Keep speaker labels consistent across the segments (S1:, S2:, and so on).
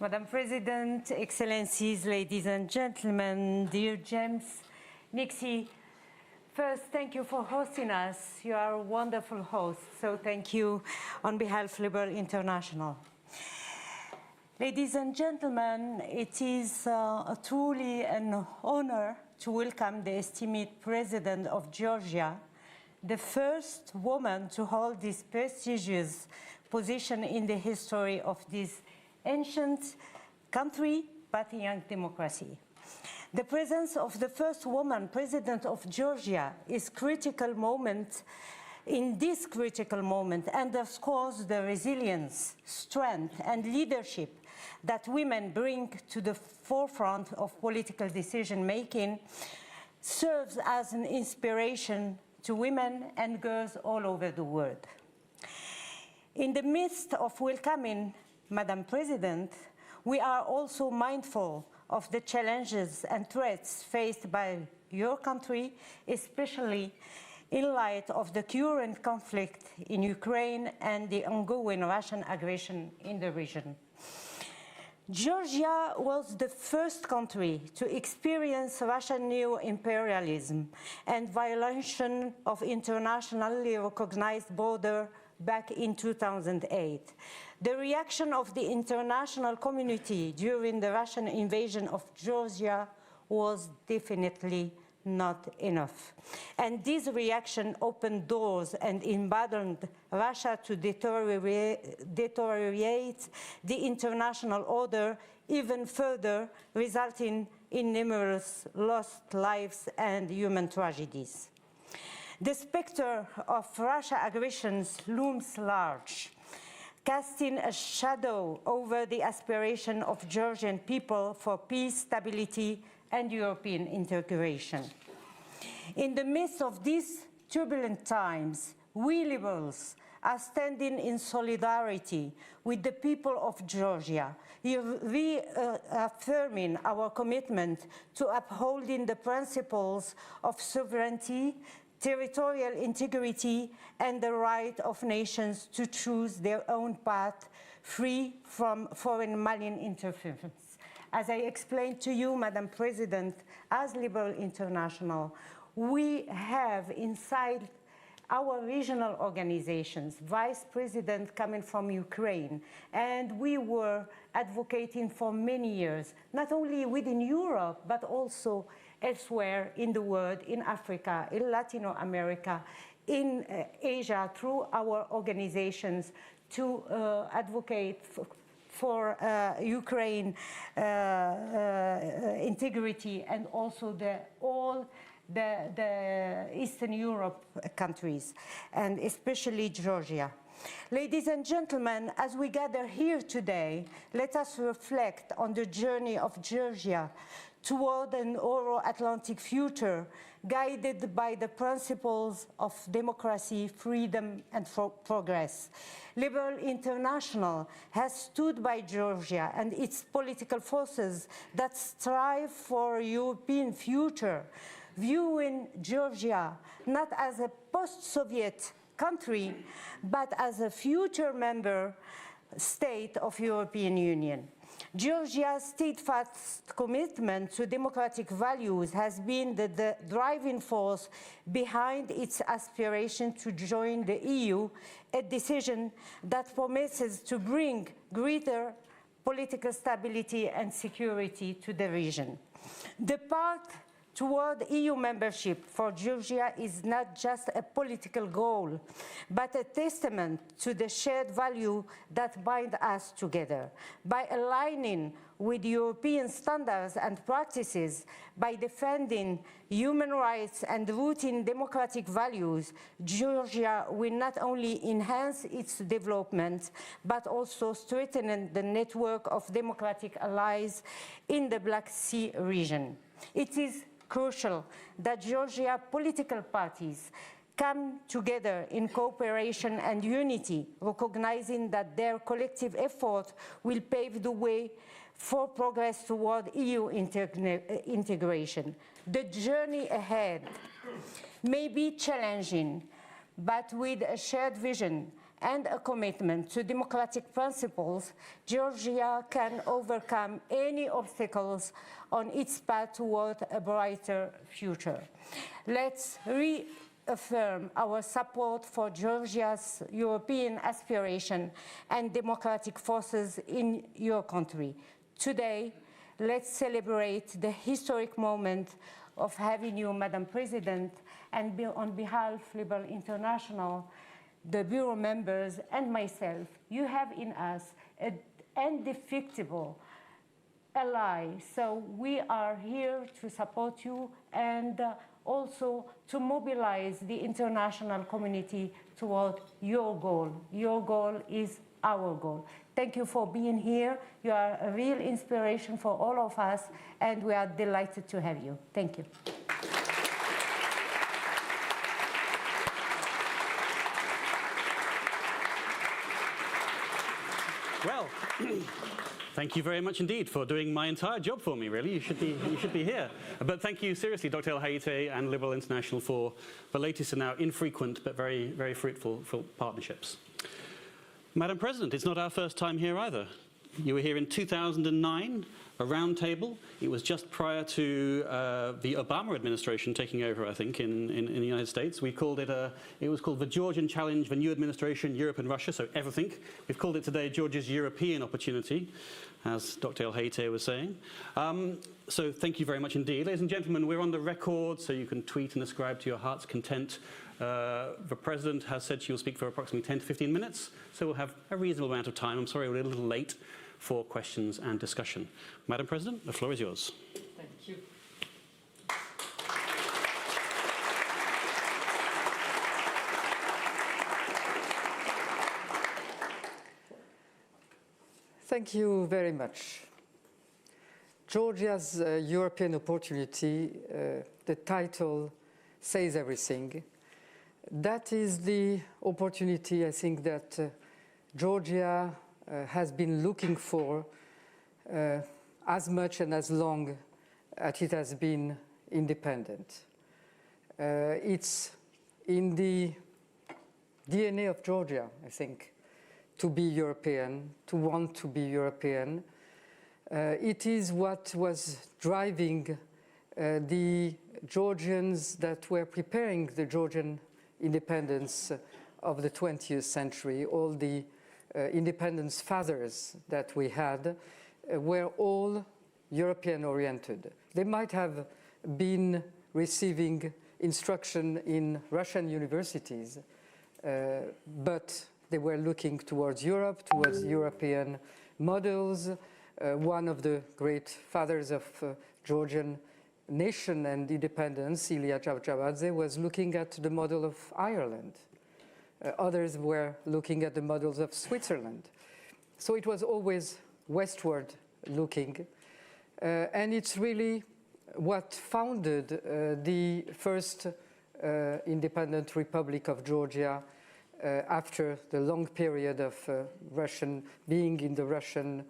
S1: Madam President, Excellencies, ladies and gentlemen, dear James, Nixie, first, thank you for hosting us. You are a wonderful host, so thank you on behalf of Liberal International. Ladies and gentlemen, it is truly an honor to welcome the esteemed President of Georgia, the first woman to hold this prestigious position in the history of this ancient country, but a young democracy. The presence of the first woman president of Georgia is critical moment. In this critical moment underscores the resilience, strength, and leadership that women bring to the forefront of political decision-making, serves as an inspiration to women and girls all over the world. In the midst of welcoming Madam President, we are also mindful of the challenges and threats faced by your country, especially in light of the current conflict in Ukraine and the ongoing Russian aggression in the region. Georgia was the first country to experience Russian neo-imperialism and violation of internationally recognized border back in 2008. The reaction of the international community during the Russian invasion of Georgia was definitely not enough. And this reaction opened doors and emboldened Russia to deteriorate the international order even further, resulting in numerous lost lives and human tragedies. The specter of Russia's aggressions looms large, casting a shadow over the aspiration of Georgian people for peace, stability, and European integration. In the midst of these turbulent times, we liberals are standing in solidarity with the people of Georgia, reaffirming our commitment to upholding the principles of sovereignty, territorial integrity, and the right of nations to choose their own path, free from foreign malign interference. As I explained to you, Madam President, as Liberal International, we have inside our regional organizations, Vice President coming from Ukraine, and we were advocating for many years, not only within Europe, but also elsewhere in the world, in Africa, in Latin America, in Asia, through our organizations to advocate for Ukraine integrity and also all the Eastern Europe countries, and especially Georgia. Ladies and gentlemen, as we gather here today, let us reflect on the journey of Georgia toward an Euro-Atlantic future guided by the principles of democracy, freedom, and progress. Liberal International has stood by Georgia and its political forces that strive for a European future, viewing Georgia not as a post-Soviet country, but as a future member state of European Union. Georgia's steadfast commitment to democratic values has been the driving force behind its aspiration to join the EU, a decision that promises to bring greater political stability and security to the region. The path toward EU membership for Georgia is not just a political goal, but a testament to the shared value that bind us together. By aligning with European standards and practices, by defending human rights and rooting democratic values, Georgia will not only enhance its development, but also strengthen the network of democratic allies in the Black Sea region. It is crucial that Georgia political parties come together in cooperation and unity, recognizing that their collective effort will pave the way for progress toward EU integration. The journey ahead may be challenging, but with a shared vision and a commitment to democratic principles, Georgia can overcome any obstacles on its path toward a brighter future. Let's reaffirm our support for Georgia's European aspiration and democratic forces in your country. Today, let's celebrate the historic moment of having you, Madam President, and on behalf of Liberal International, the Bureau members, and myself, you have in us an indefectible ally. So we are here to support you and also to mobilize the international community toward your goal. Your goal is our goal. Thank you for being here. You are a real inspiration for all of us, and we are delighted to have you. Thank you.
S2: Well, thank you very much indeed for doing my entire job for me, really. You should be here. But thank you seriously, Dr. El Hayate and Liberal International, for the latest and now infrequent but very, very fruitful partnerships. Madam President, it's not our first time here either. You were here in 2009, a round table. It was just prior to the Obama administration taking over, I think, in the United States. We called it, it was called the Georgian Challenge, the New Administration, Europe and Russia, so everything. We've called it today Georgia's European Opportunity, as Dr. El Hayate was saying. So thank you very much indeed. Ladies and gentlemen, we're on the record, so you can tweet and ascribe to your heart's content. The President has said she will speak for approximately 10 to 15 minutes, so we'll have a reasonable amount of time. I'm sorry we're a little late for questions and discussion. Madam President, the floor is yours.
S3: Thank you. Thank you very much. Georgia's European opportunity, the title says everything. That is the opportunity, I think, that Georgia has been looking for as much and as long as it has been independent. It's in the DNA of Georgia, I think, to be European, to want to be European. It is what was driving the Georgians that were preparing the Georgian independence of the 20th century. All the independence fathers that we had were all European-oriented. They might have been receiving instruction in Russian universities, but they were looking towards Europe, towards European models. One of the great fathers of Georgian nation and independence, Ilya Chavchavadze, was looking at the model of Ireland. Others were looking at the models of Switzerland. So it was always westward looking. And it's really what founded the first independent Republic of Georgia after the long period of being in the Russian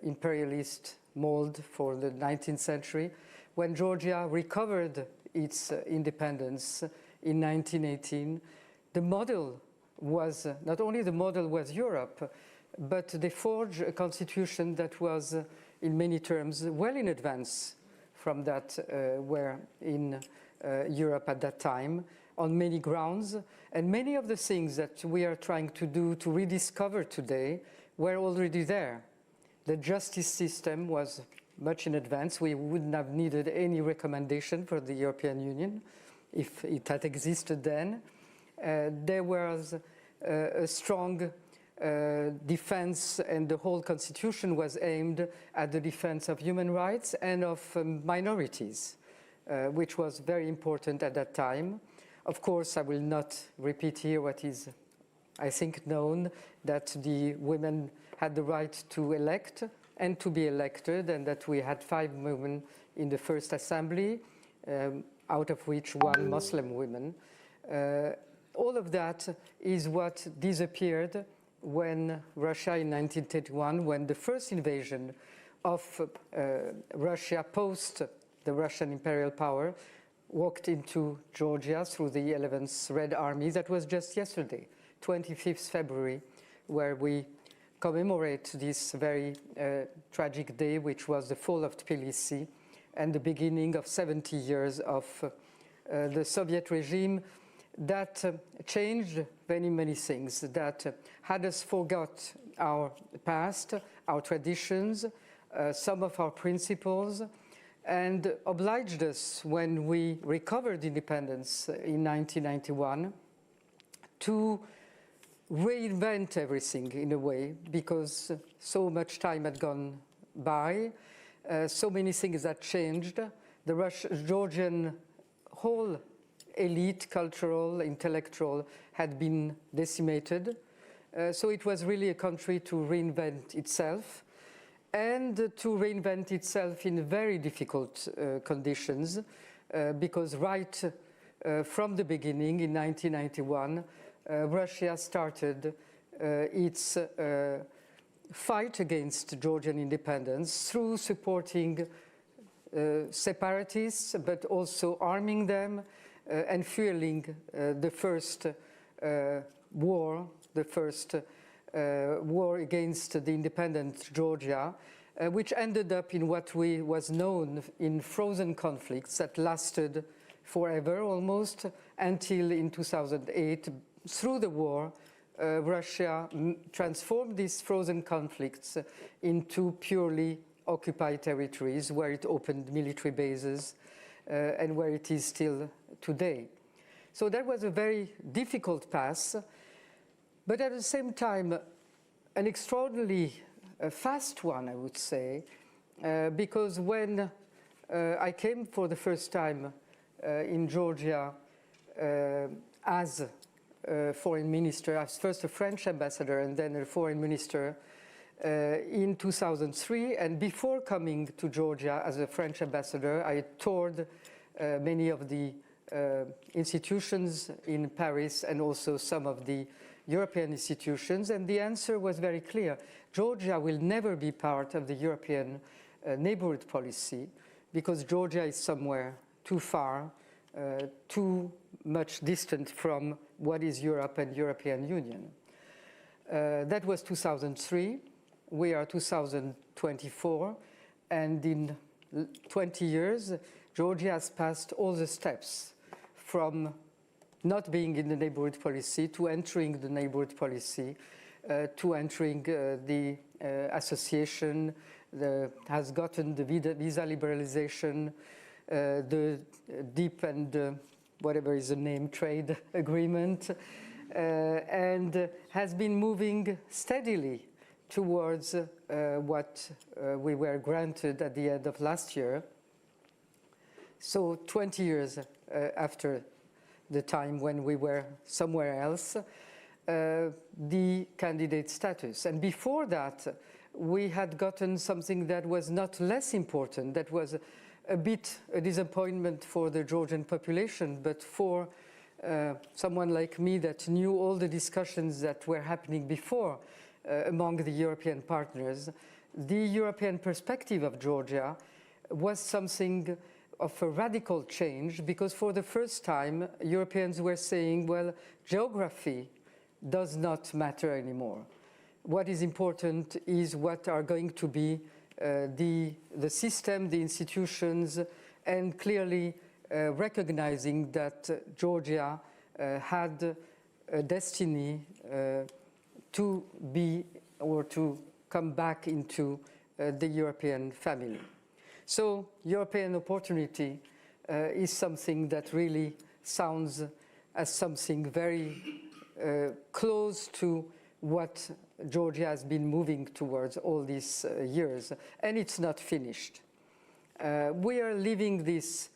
S3: imperialist mold for the 19th century, when Georgia recovered its independence in 1918. The model was, not only the model was Europe, but they forged a constitution that was, in many terms, well in advance from that were in Europe at that time, on many grounds. And many of the things that we are trying to do to rediscover today were already there. The justice system was much in advance. We wouldn't have needed any recommendation for the European Union if it had existed then. There was a strong defense, and the whole constitution was aimed at the defense of human rights and of minorities, which was very important at that time. Of course, I will not repeat here what is, I think, known, that the women had the right to elect and to be elected, and that we had 5 women in the first assembly, out of which 1 Muslim woman. All of that is what disappeared when Russia in 1931, when the first invasion of Russia post the Russian imperial power walked into Georgia through the 11th Red Army. That was just yesterday. 25th February, where we commemorate this very tragic day, which was the fall of Tbilisi and the beginning of 70 years of the Soviet regime that changed many, many things, that had us forgot our past, our traditions, some of our principles, and obliged us, when we recovered independence in 1991, to reinvent everything in a way, because so much time had gone by, so many things had changed. The Georgian whole elite, cultural, intellectual, had been decimated. So it was really a country to reinvent itself, and to reinvent itself in very difficult conditions, because right from the beginning, in 1991, Russia started its fight against Georgian independence through supporting separatists, but also arming them and fueling the first war against the independent Georgia, which ended up in what was known in frozen conflicts that lasted forever almost, until in 2008, through the war, Russia transformed these frozen conflicts into purely occupied territories, where it opened military bases and where it is still today. So that was a very difficult path, but at the same time, an extraordinarily fast one, I would say, because when I came for the first time in Georgia as foreign minister, as first a French ambassador and then a foreign minister in 2003. And before coming to Georgia as a French ambassador, I toured many of the institutions in Paris and also some of the European institutions. And the answer was very clear. Georgia will never be part of the European neighborhood policy, because Georgia is somewhere too far, too much distant from what is Europe and European Union. That was 2003. We are 2024, and in 20 years, Georgia has passed all the steps from not being in the neighborhood policy to entering the neighborhood policy, to entering the association, has gotten the visa liberalization, the deep and whatever is the name, trade agreement, and has been moving steadily towards what we were granted at the end of last year. So 20 years after the time when we were somewhere else, the candidate status. And before that, we had gotten something that was not less important, that was a bit a disappointment for the Georgian population, but for someone like me that knew all the discussions that were happening before among the European partners, the European perspective of Georgia was something of a radical change, because for the first time, Europeans were saying, well, geography does not matter anymore. What is important is what are going to be the system, the institutions, and clearly recognizing that Georgia had a destiny to be or to come back into the European family. So European opportunity is something that really sounds as something very close to what Georgia has been moving towards all these years, and it's not finished. We are living this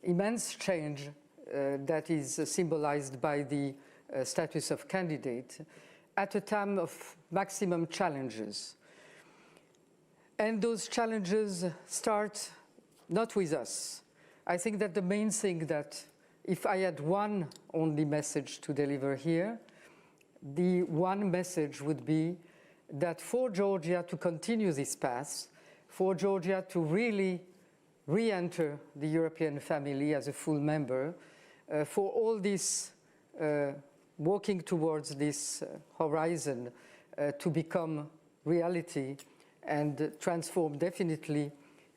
S3: immense change that is symbolized by the status of candidate at a time of maximum challenges. And those challenges start not with us. I think that the main thing that, if I had one only message to deliver here, the one message would be that for Georgia to continue this path, for Georgia to really re-enter the European family as a full member, for all these walking towards this horizon to become reality and transform definitely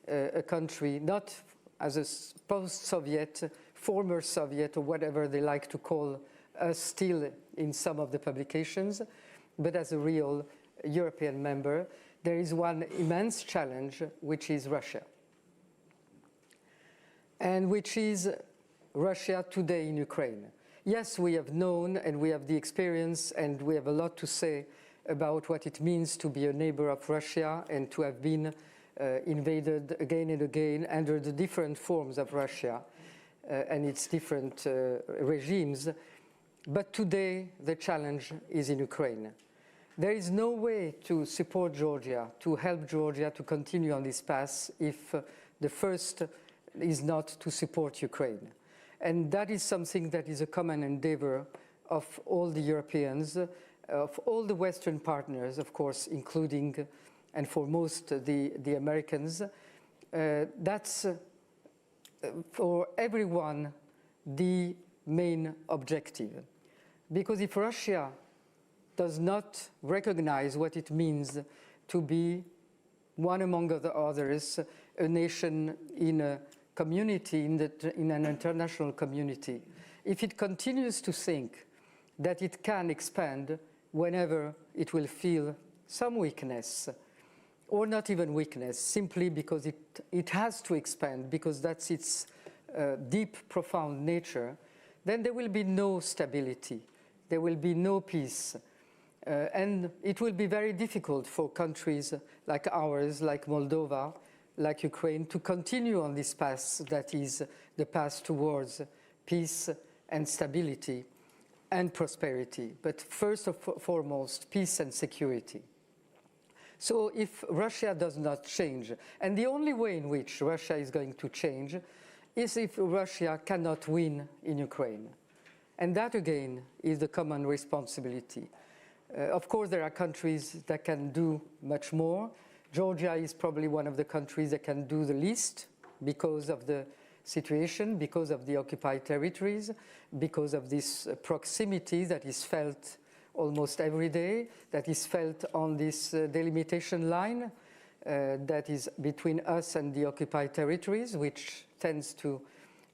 S3: a country, not as a post-Soviet, former Soviet, or whatever they like to call us still in some of the publications, but as a real European member. There is one immense challenge, which is Russia, and which is Russia today in Ukraine. Yes, we have known and we have the experience and we have a lot to say about what it means to be a neighbor of Russia and to have been invaded again and again under the different forms of Russia and its different regimes. But today the challenge is in Ukraine. There is no way to support Georgia, to help Georgia to continue on this path if the first is not to support Ukraine. And that is something that is a common endeavor of all the Europeans, of all the Western partners, of course, including and foremost the Americans. That's for everyone the main objective. Because if Russia does not recognize what it means to be one among the others, a nation in a community, in an international community, if it continues to think that it can expand whenever it will feel some weakness, or not even weakness, simply because it has to expand, because that's its deep, profound nature, then there will be no stability, there will be no peace. And it will be very difficult for countries like ours, like Moldova, like Ukraine, to continue on this path that is the path towards peace and stability and prosperity, but first and foremost, peace and security. So if Russia does not change, and the only way in which Russia is going to change is if Russia cannot win in Ukraine. And that, again, is the common responsibility. Of course, there are countries that can do much more. Georgia is probably one of the countries that can do the least because of the situation, because of the occupied territories, because of this proximity that is felt almost every day, that is felt on this delimitation line that is between us and the occupied territories, which tends to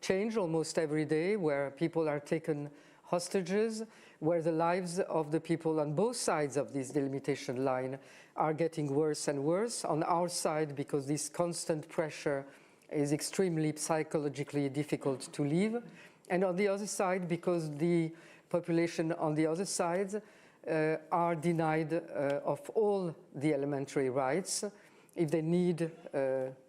S3: change almost every day, where people are taken hostages, where the lives of the people on both sides of this delimitation line are getting worse and worse. On our side, because this constant pressure is extremely psychologically difficult to live. And on the other side, because the population on the other side are denied of all the elementary rights. If they need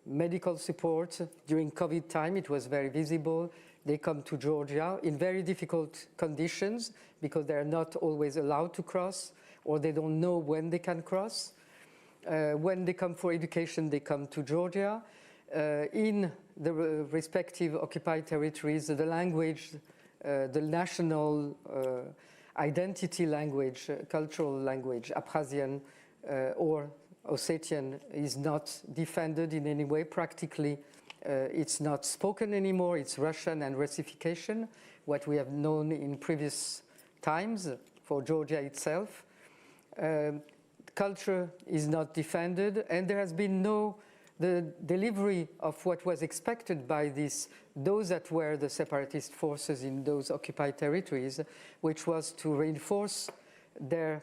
S3: medical support during COVID time, it was very visible. They come to Georgia in very difficult conditions because they are not always allowed to cross, or they don't know when they can cross. When they come for education, they come to Georgia. In the respective occupied territories, the language, the national identity language, cultural language, Abkhazian or Ossetian, is not defended in any way. Practically, it's not spoken anymore. It's Russian and Russification, what we have known in previous times for Georgia itself. Culture is not defended, and there has been the delivery of what was expected by those that were the separatist forces in those occupied territories, which was to reinforce their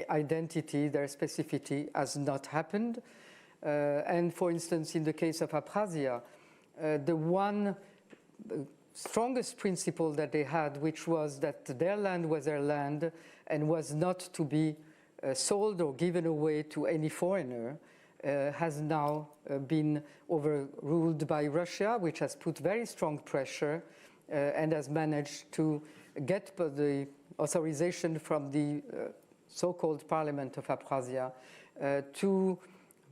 S3: identity, their specificity, has not happened. And for instance, in the case of Abkhazia, the one strongest principle that they had, which was that their land was their land and was not to be sold or given away to any foreigner, has now been overruled by Russia, which has put very strong pressure and has managed to get the authorization from the so-called Parliament of Abkhazia to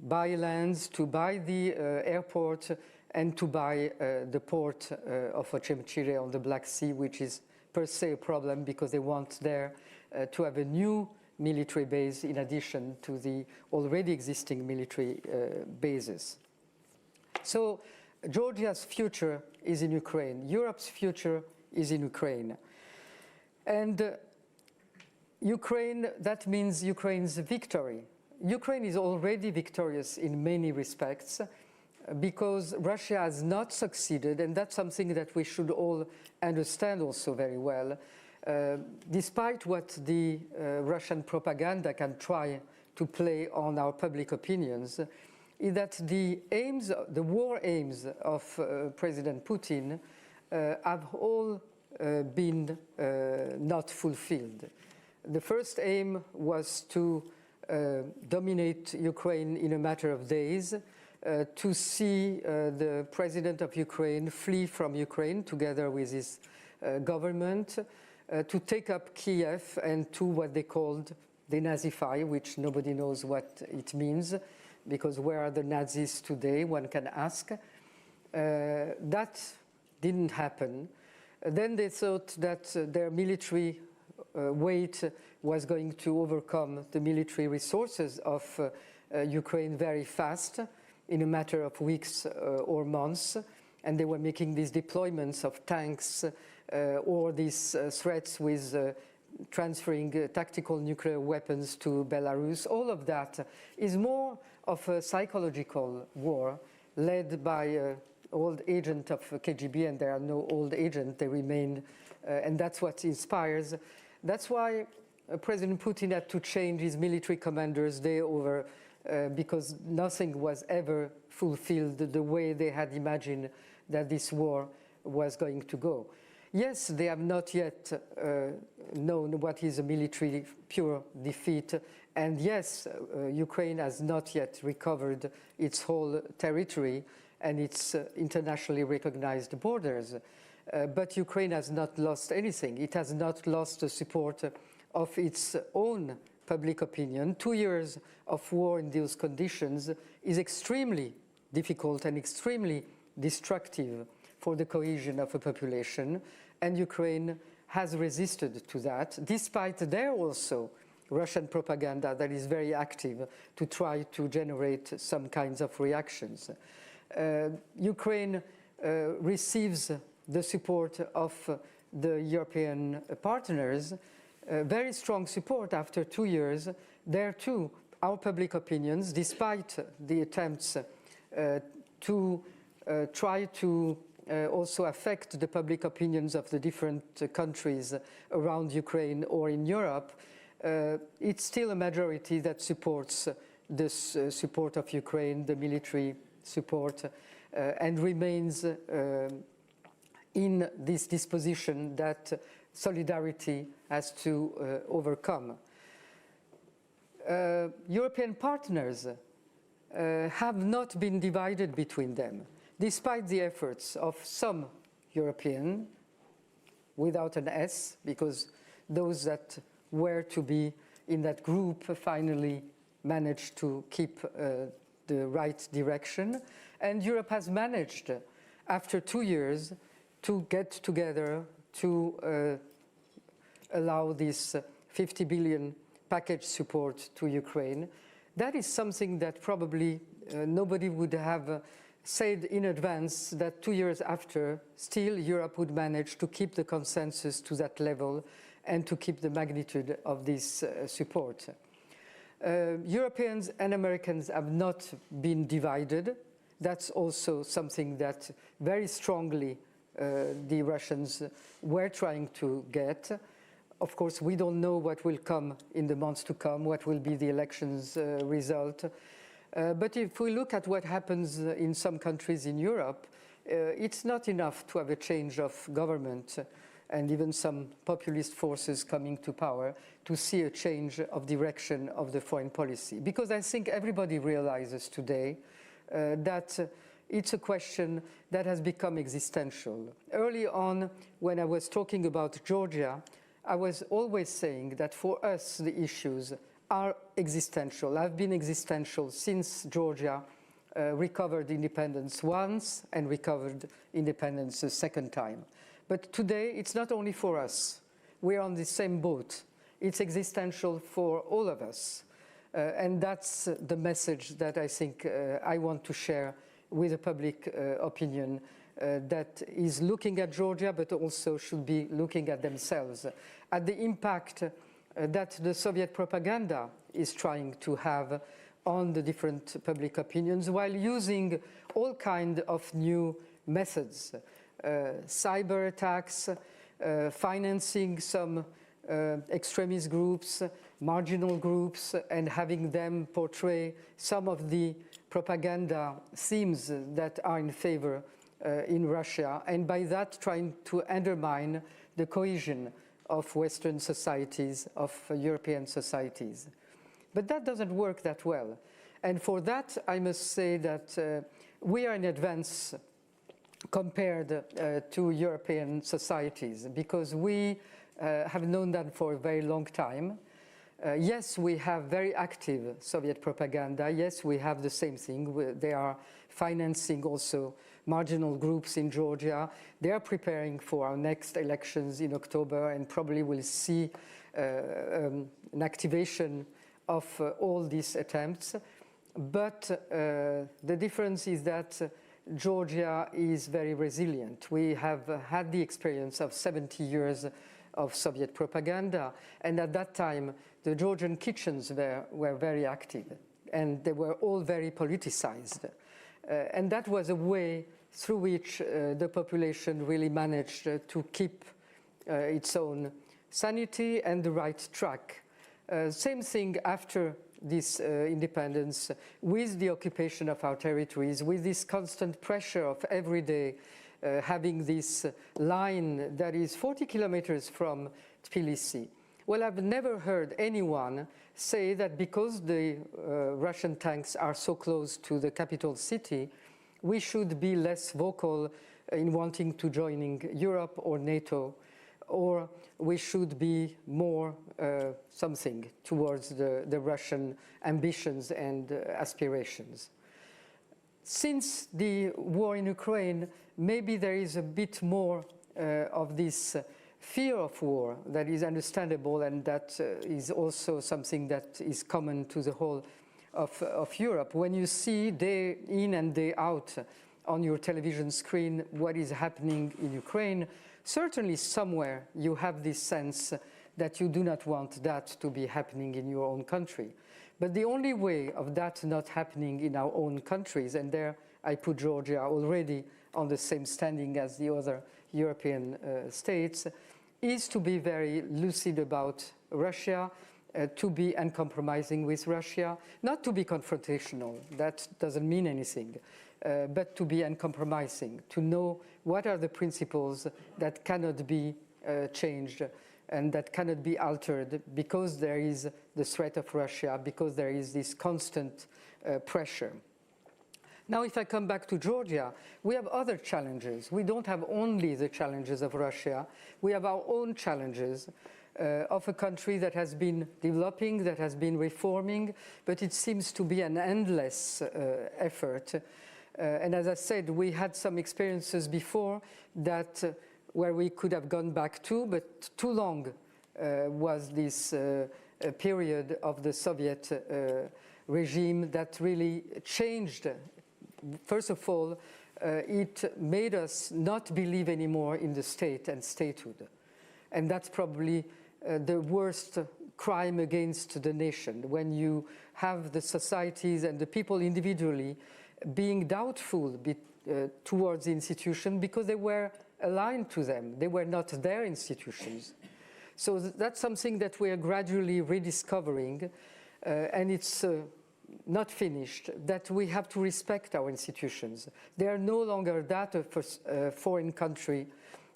S3: buy lands, to buy the airport, and to buy the port of Ochemchire on the Black Sea, which is per se a problem because they want there to have a new military base in addition to the already existing military bases. So Georgia's future is in Ukraine. Europe's future is in Ukraine. And Ukraine, that means Ukraine's victory. Ukraine is already victorious in many respects because Russia has not succeeded, and that's something that we should all understand also very well. Despite what the Russian propaganda can try to play on our public opinions, is that the aims, the war aims of President Putin have all been not fulfilled. The first aim was to dominate Ukraine in a matter of days, to see the president of Ukraine flee from Ukraine together with his government, to take up Kiev and to what they called denazify, which nobody knows what it means, because where are the Nazis today, one can ask. That didn't happen. Then they thought that their military weight was going to overcome the military resources of Ukraine very fast, in a matter of weeks or months, and they were making these deployments of tanks or these threats with transferring tactical nuclear weapons to Belarus. All of that is more of a psychological war led by an old agent of KGB, and there are no old agents, they remain, and that's what inspires. That's why President Putin had to change his military commanders day over, because nothing was ever fulfilled the way they had imagined that this war was going to go. Yes, they have not yet known what is a military pure defeat, and yes, Ukraine has not yet recovered its whole territory and its internationally recognized borders. But Ukraine has not lost anything. It has not lost the support of its own public opinion. 2 years of war in those conditions is extremely difficult and extremely destructive for the cohesion of a population, and Ukraine has resisted to that, despite there also Russian propaganda that is very active to try to generate some kinds of reactions. Ukraine receives the support of the European partners, very strong support after 2 years. There too, our public opinions, despite the attempts to try to also affect the public opinions of the different countries around Ukraine or in Europe, it's still a majority that supports this support of Ukraine, the military support, and remains in this disposition that solidarity has to overcome. European partners have not been divided between them, despite the efforts of some European, without an S, because those that were to be in that group finally managed to keep the right direction. And Europe has managed, after 2 years, to get together to allow this 50 billion package support to Ukraine. That is something that probably nobody would have said in advance, that 2 years after, still Europe would manage to keep the consensus to that level and to keep the magnitude of this support. Europeans and Americans have not been divided. That's also something that very strongly the Russians were trying to get. Of course, we don't know what will come in the months to come, what will be the elections result. But if we look at what happens in some countries in Europe, it's not enough to have a change of government and even some populist forces coming to power to see a change of direction of the foreign policy. Because I think everybody realizes today that it's a question that has become existential. Early on, when I was talking about Georgia, I was always saying that for us the issues are existential, have been existential since Georgia recovered independence once and recovered independence a second time. But today it's not only for us. We're on the same boat. It's existential for all of us. And that's the message that I think I want to share with the public opinion that is looking at Georgia, but also should be looking at themselves, at the impact that the Soviet propaganda is trying to have on the different public opinions while using all kinds of new methods, cyber attacks, financing some extremist groups, marginal groups, and having them portray some of the propaganda themes that are in favor in Russia, and by that trying to undermine the cohesion of Western societies, of European societies. But that doesn't work that well. And for that, I must say that we are in advance compared to European societies, because we have known that for a very long time. Yes, we have very active Soviet propaganda. Yes, we have the same thing. They are financing also marginal groups in Georgia. They are preparing for our next elections in October, and probably will see an activation of all these attempts. But the difference is that Georgia is very resilient. We have had the experience of 70 years of Soviet propaganda, and at that time the Georgian kitchens were very active, and they were all very politicized. And that was a way through which the population really managed to keep its own sanity and the right track. Same thing after this independence, with the occupation of our territories, with this constant pressure of every day having this line that is 40 kilometers from Tbilisi. Well, I've never heard anyone say that because the Russian tanks are so close to the capital city, we should be less vocal in wanting to join Europe or NATO, or we should be more something towards the Russian ambitions and aspirations. Since the war in Ukraine, maybe there is a bit more of this fear of war that is understandable, and that is also something that is common to the whole of Europe. When you see day in and day out on your television screen what is happening in Ukraine, certainly somewhere you have this sense that you do not want that to be happening in your own country. But the only way of that not happening in our own countries, and there I put Georgia already on the same standing as the other European states, is to be very lucid about Russia, to be uncompromising with Russia, not to be confrontational, that doesn't mean anything, but to be uncompromising, to know what are the principles that cannot be changed and that cannot be altered because there is the threat of Russia, because there is this constant pressure. Now, if I come back to Georgia, we have other challenges. We don't have only the challenges of Russia. We have our own challenges of a country that has been developing, that has been reforming, but it seems to be an endless effort. And as I said, we had some experiences before that where we could have gone back to, but too long was this period of the Soviet regime that really changed. First of all, it made us not believe anymore in the state and statehood. And that's probably the worst crime against the nation, when you have the societies and the people individually being doubtful towards the institution because they were aligned to them. They were not their institutions. So that's something that we are gradually rediscovering, and it's not finished, that we have to respect our institutions. They are no longer that of a foreign country.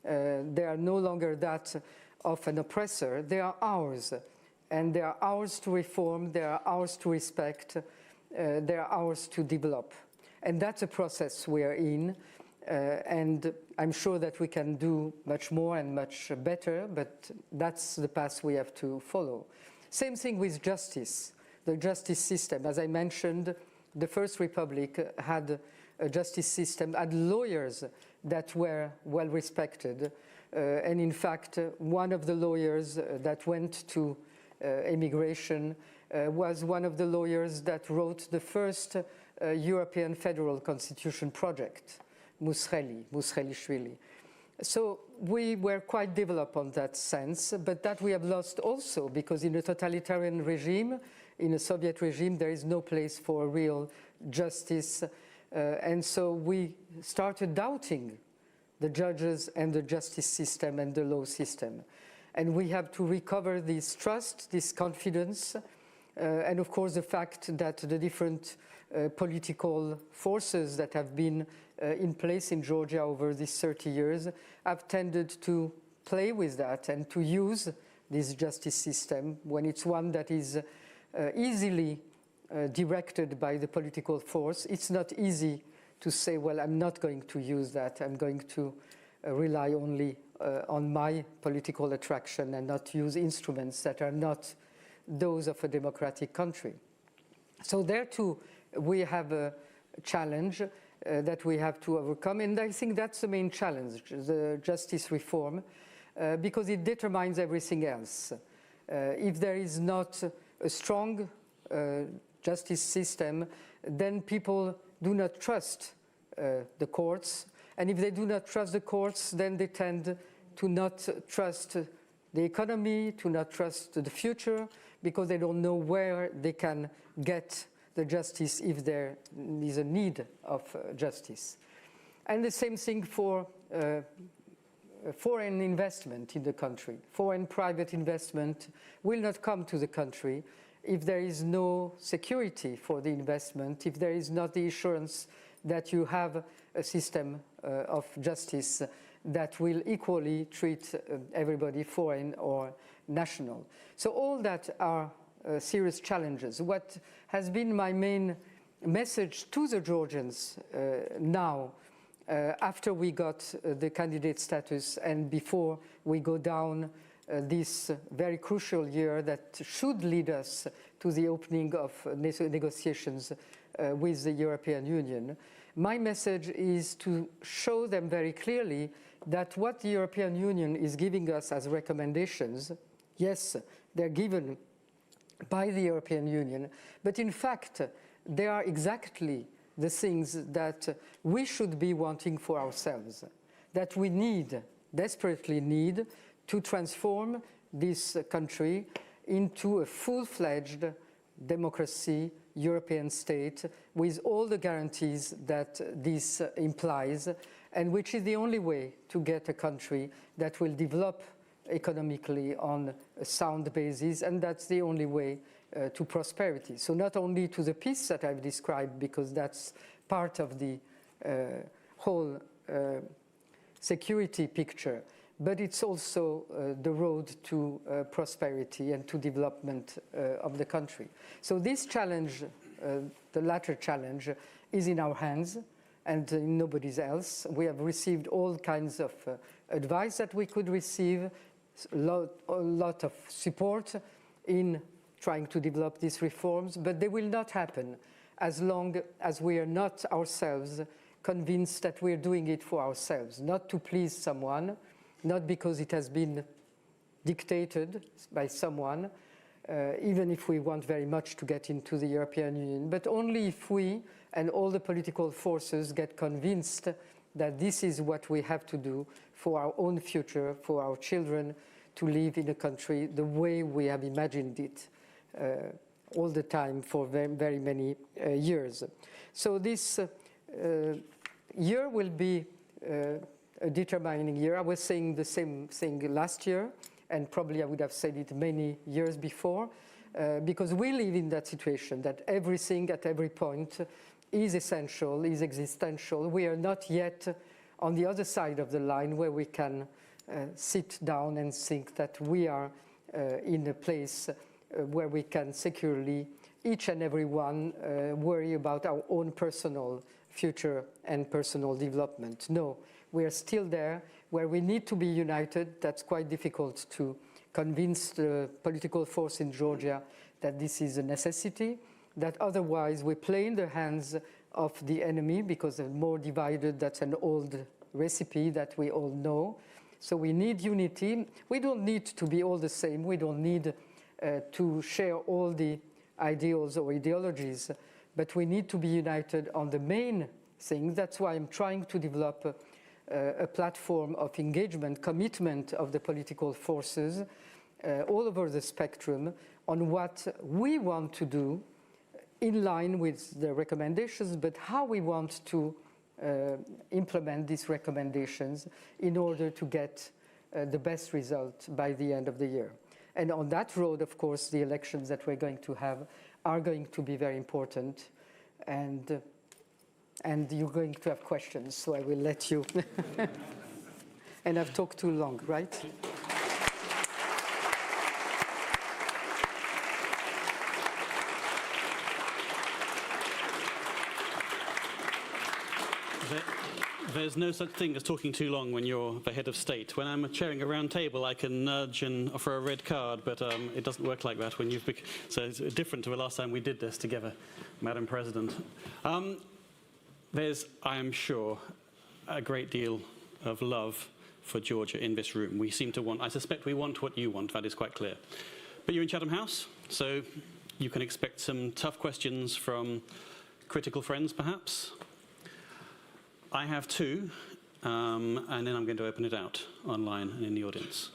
S3: They are no longer that of an oppressor. They are ours, and they are ours to reform, they are ours to respect, they are ours to develop. And that's a process we are in, and I'm sure that we can do much more and much better, but that's the path we have to follow. Same thing with justice, the justice system. As I mentioned, the First Republic had a justice system, had lawyers that were well respected. And in fact, one of the lawyers that went to immigration was one of the lawyers that wrote the first European Federal Constitution project, Mushelishvili. So we were quite developed on that sense, but that we have lost also because in a totalitarian regime, in a Soviet regime, there is no place for real justice. And so we started doubting the judges and the justice system and the law system. And we have to recover this trust, this confidence, and of course the fact that the different political forces that have been in place in Georgia over these 30 years have tended to play with that and to use this justice system when it's one that is easily directed by the political force. It's not easy to say, well, I'm not going to use that. I'm going to rely only on my political attraction and not use instruments that are not those of a democratic country. So there too, we have a challenge that we have to overcome, and I think that's the main challenge, the justice reform, because it determines everything else. If there is not a strong justice system, then people do not trust the courts, and if they do not trust the courts, then they tend to not trust the economy, to not trust the future, because they don't know where they can get the justice if there is a need of justice. And the same thing for foreign investment in the country. Foreign private investment will not come to the country if there is no security for the investment, if there is not the assurance that you have a system of justice that will equally treat everybody, foreign or national. So all that are serious challenges. What has been my main message to the Georgians now, after we got the candidate status and before we go down this very crucial year that should lead us to the opening of negotiations with the European Union, my message is to show them very clearly that what the European Union is giving us as recommendations, yes, they're given by the European Union, but in fact, they are exactly the things that we should be wanting for ourselves, that we need, desperately need, to transform this country into a full-fledged democracy, European state, with all the guarantees that this implies, and which is the only way to get a country that will develop economically on a sound basis, and that's the only way to prosperity. So not only to the peace that I've described, because that's part of the whole security picture, but it's also the road to prosperity and to development of the country. So this challenge, the latter challenge, is in our hands and in nobody's else. We have received all kinds of advice that we could receive, a lot of support in trying to develop these reforms, but they will not happen as long as we are not ourselves convinced that we're doing it for ourselves, not to please someone, not because it has been dictated by someone, even if we want very much to get into the European Union, but only if we and all the political forces get convinced that this is what we have to do for our own future, for our children to live in a country the way we have imagined it all the time for very, very many years. So this year will be a determining year. I was saying the same thing last year, and probably I would have said it many years before, because we live in that situation that everything at every point is essential, is existential. We are not yet on the other side of the line where we can sit down and think that we are in a place where we can securely, each and every one, worry about our own personal future and personal development. No, we are still there where we need to be united. That's quite difficult to convince the political force in Georgia that this is a necessity, that otherwise we play in the hands of the enemy because they're more divided. That's an old recipe that we all know. So we need unity. We don't need to be all the same. We don't need to share all the ideals or ideologies, but we need to be united on the main thing. That's why I'm trying to develop a platform of engagement, commitment of the political forces all over the spectrum on what we want to do in line with the recommendations, but how we want to implement these recommendations in order to get the best result by the end of the year. And on that road, of course, the elections that we're going to have are going to be very important, and you're going to have questions, so I will let you. And I've talked too long, right?
S2: There's no such thing as talking too long when you're the head of state. When I'm chairing a round table, I can nudge and offer a red card, but it doesn't work like that when you've... So it's different to the last time we did this together, Madam President. There's, I am sure, a great deal of love for Georgia in this room. We seem to want... I suspect we want what you want, that is quite clear. But you're in Chatham House, so you can expect some tough questions from critical friends, perhaps. I have two, and then I'm going to open it out online and in the audience.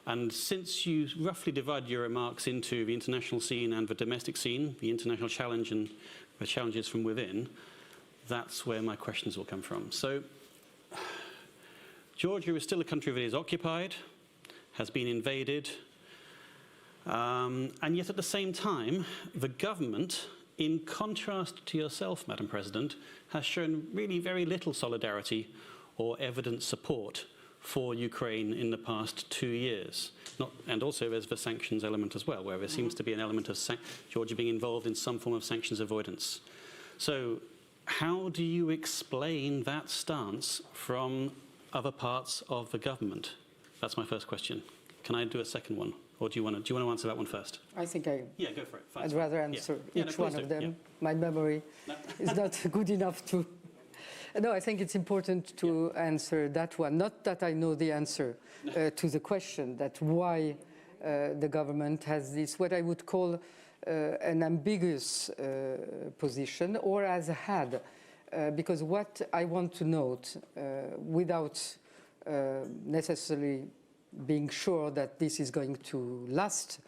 S2: And since you roughly divide your remarks into the international scene and the domestic scene, the international challenge and the challenges from within, that's where my questions will come from. So, Georgia is still a country that is occupied, has been invaded, and yet at the same time, the government, in contrast to yourself, Madam President, has shown really very little solidarity or evident support for Ukraine in the past 2 years. And also there's the sanctions element as well, where there seems to be an element of Georgia being involved in some form of sanctions avoidance. So how do you explain that stance from other parts of the government? That's my first question. Can I do a second one? Or do you want to answer that one first?
S3: I think
S2: Yeah, go for it. Fine.
S3: I'd rather answer each one of them.
S2: Yeah.
S3: My memory is not good enough to... No, I think it's important to answer that one. Not that I know the answer to the question that why the government has this, what I would call an ambiguous position, or has had. Because what I want to note, without necessarily being sure that this is going to last,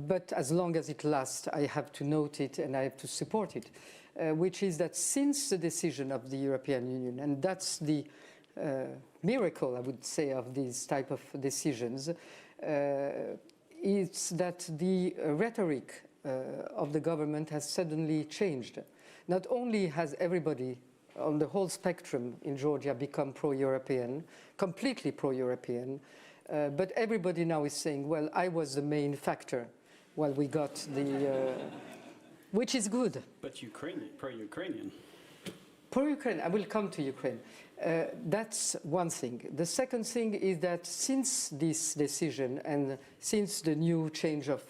S3: but as long as it lasts, I have to note it and I have to support it, which is that since the decision of the European Union, and that's the miracle, I would say, of these type of decisions, it's that the rhetoric of the government has suddenly changed. Not only has everybody on the whole spectrum in Georgia become pro-European, completely pro-European, but everybody now is saying, well, I was the main factor while we got the... which is good.
S2: But pro-Ukrainian.
S3: Pro-Ukraine, I will come to Ukraine. That's one thing. The second thing is that since this decision and since the new change of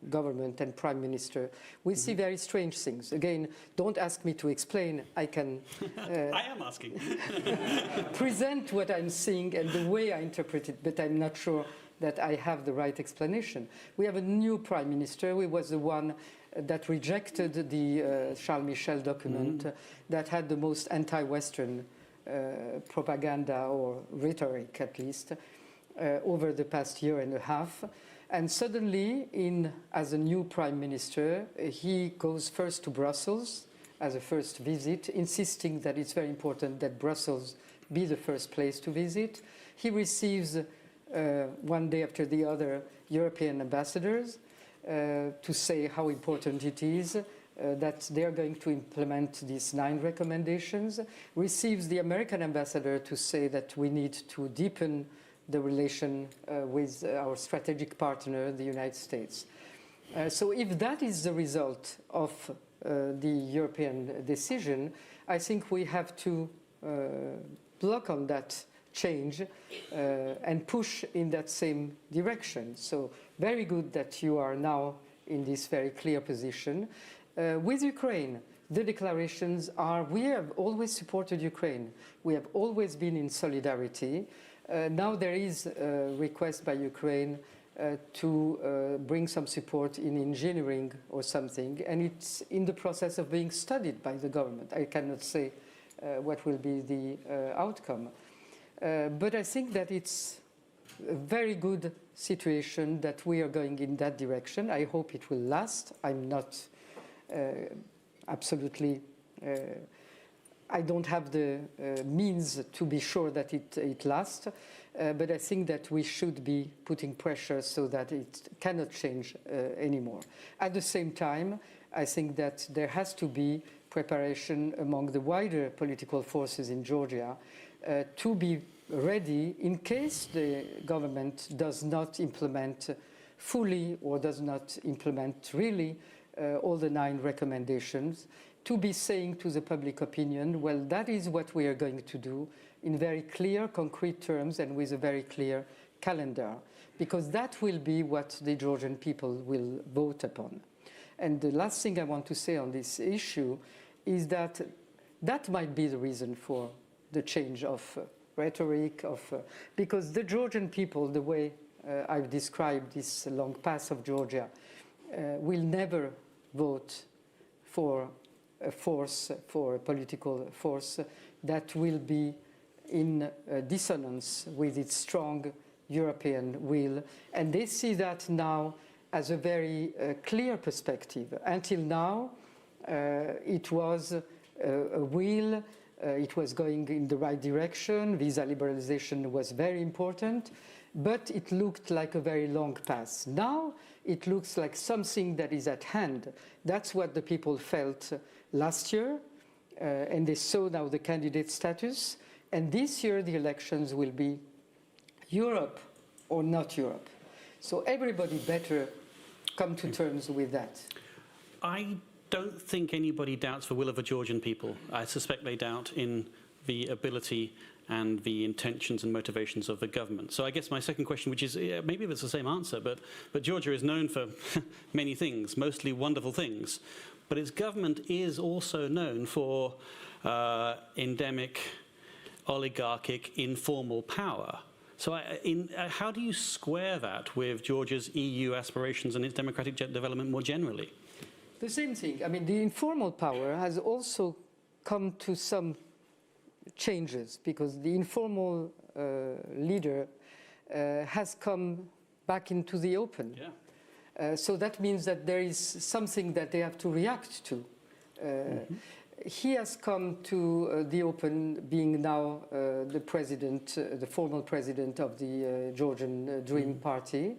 S3: government and prime minister, we see very strange things. Again, don't ask me to explain. I can
S2: I am asking.
S3: present what I'm seeing and the way I interpret it, but I'm not sure that I have the right explanation. We have a new prime minister. He was the one that rejected the Charles Michel document that had the most anti-Western propaganda or rhetoric, at least, over the past year and a half. And suddenly, as a new prime minister, he goes first to Brussels as a first visit, insisting that it's very important that Brussels be the first place to visit. He receives, one day after the other, European ambassadors to say how important it is that they are going to implement these 9 recommendations, receives the American ambassador to say that we need to deepen the relation with our strategic partner, the United States. So if that is the result of the European decision, I think we have to block on that change and push in that same direction. So very good that you are now in this very clear position. With Ukraine, the declarations are, we have always supported Ukraine. We have always been in solidarity. Now there is a request by Ukraine to bring some support in engineering or something, and it's in the process of being studied by the government. I cannot say what will be the outcome. But I think that it's a very good situation that we are going in that direction. I hope it will last. I'm not absolutely, I don't have the means to be sure that it lasts, but I think that we should be putting pressure so that it cannot change anymore. At the same time, I think that there has to be preparation among the wider political forces in Georgia to be ready in case the government does not implement fully or does not implement really all the 9 recommendations, to be saying to the public opinion, well, that is what we are going to do in very clear, concrete terms and with a very clear calendar, because that will be what the Georgian people will vote upon. And the last thing I want to say on this issue is that that might be the reason for the change of rhetoric, because the Georgian people, the way I've described this long path of Georgia, will never vote for a force, for a political force that will be in dissonance with its strong European will. And they see that now as a very clear perspective. Until now, it was a will, it was going in the right direction, visa liberalization was very important, but it looked like a very long path. Now, it looks like something that is at hand. That's what the people felt last year, and they saw now the candidate status. And this year, the elections will be Europe or not Europe. So everybody better come to terms with that.
S2: I don't think anybody doubts the will of the Georgian people. I suspect they doubt in the ability and the intentions and motivations of the government. So I guess my second question, which is, maybe it's the same answer, but Georgia is known for many things, mostly wonderful things, but its government is also known for endemic, oligarchic, informal power. So how do you square that with Georgia's EU aspirations and its democratic development more generally?
S3: The same thing. I mean, the informal power has also come to some changes, because the informal leader has come back into the open. Yeah. So that means that there is something that they have to react to. He has come to the open, being now the president, the formal president of the Georgian Dream Party,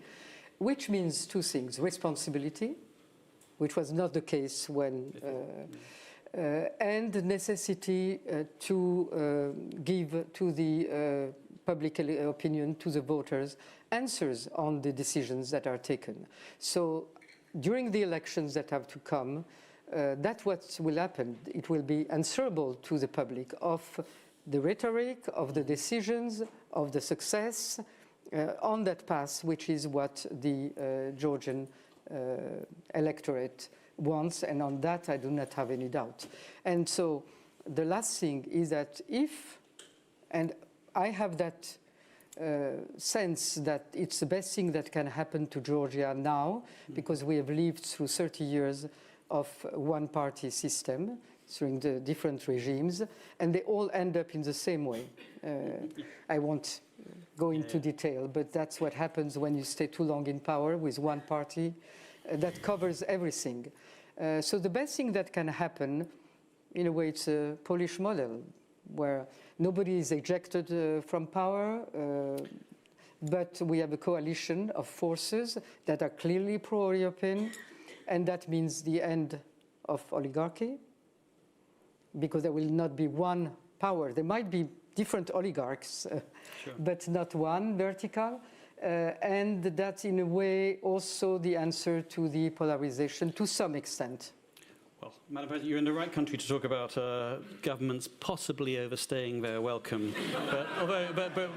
S3: which means 2 things: responsibility, which was not the case when, and the necessity to give to the public opinion, to the voters, answers on the decisions that are taken. So during the elections that have to come, that's what will happen. It will be answerable to the public of the rhetoric, of the decisions, of the success on that path, which is what the Georgian electorate wants, and on that I do not have any doubt. And so the last thing is that if, and I have that sense that it's the best thing that can happen to Georgia now, because we have lived through 30 years of one-party system during the different regimes, and they all end up in the same way. I won't go into detail, but that's what happens when you stay too long in power with one party that covers everything. So the best thing that can happen, in a way, it's a Polish model, where nobody is ejected from power, but we have a coalition of forces that are clearly pro-European, and that means the end of oligarchy, because there will not be one power. There might be different oligarchs, sure, but not one vertical. And that's, in a way, also the answer to the polarization to some extent.
S2: Well, Madam President, you're in the right country to talk about governments possibly overstaying their welcome,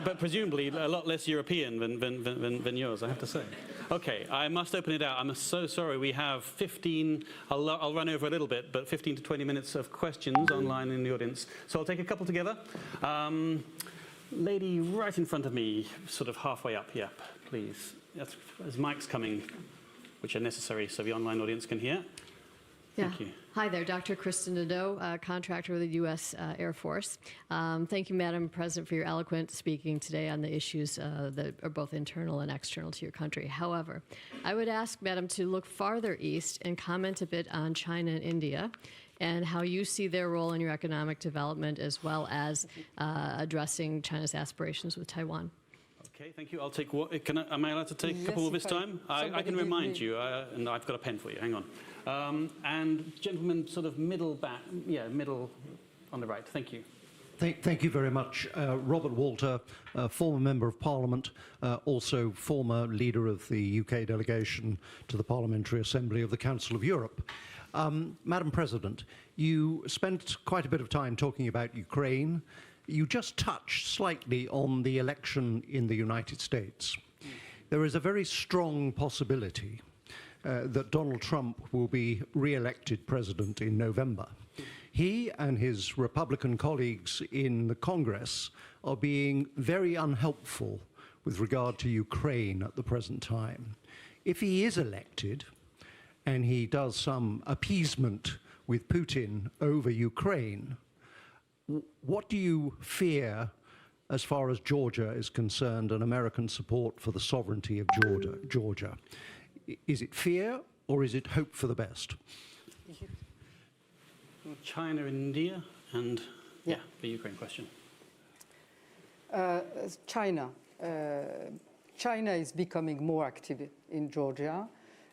S2: but presumably a lot less European than yours, I have to say. Okay, I must open it out. I'm so sorry. We have 15, I'll run over a little bit, but 15 to 20 minutes of questions online in the audience. So I'll take a couple together. Lady right in front of me, sort of halfway up, yeah, please. There's mics coming, which are necessary so the online audience can hear.
S4: Yeah.
S2: Thank you.
S4: Hi there, Dr. Kristen Nadeau, contractor with the U.S. Air Force. Thank you, Madam President, for your eloquent speaking today on the issues that are both internal and external to your country. However, I would ask, Madam, to look farther east and comment a bit on China and India and how you see their role in your economic development as well as addressing China's aspirations with Taiwan.
S2: Okay, thank you. I'll take what? Am I allowed to take a couple more this time? I can remind you, and I've got a pen for you. Hang on. And gentleman, sort of middle back, middle on the right. Thank you.
S5: Thank you very much. Robert Walter, former Member of Parliament, also former leader of the UK delegation to the Parliamentary Assembly of the Council of Europe. Madam President, you spent quite a bit of time talking about Ukraine. You just touched slightly on the election in the United States. There is a very strong possibility that Donald Trump will be re-elected president in November. He and his Republican colleagues in the Congress are being very unhelpful with regard to Ukraine at the present time. If he is elected and he does some appeasement with Putin over Ukraine, what do you fear as far as Georgia is concerned and American support for the sovereignty of Georgia? Is it fear or is it hope for the best?
S2: China, India, and the Ukraine question.
S3: China. China is becoming more active in Georgia.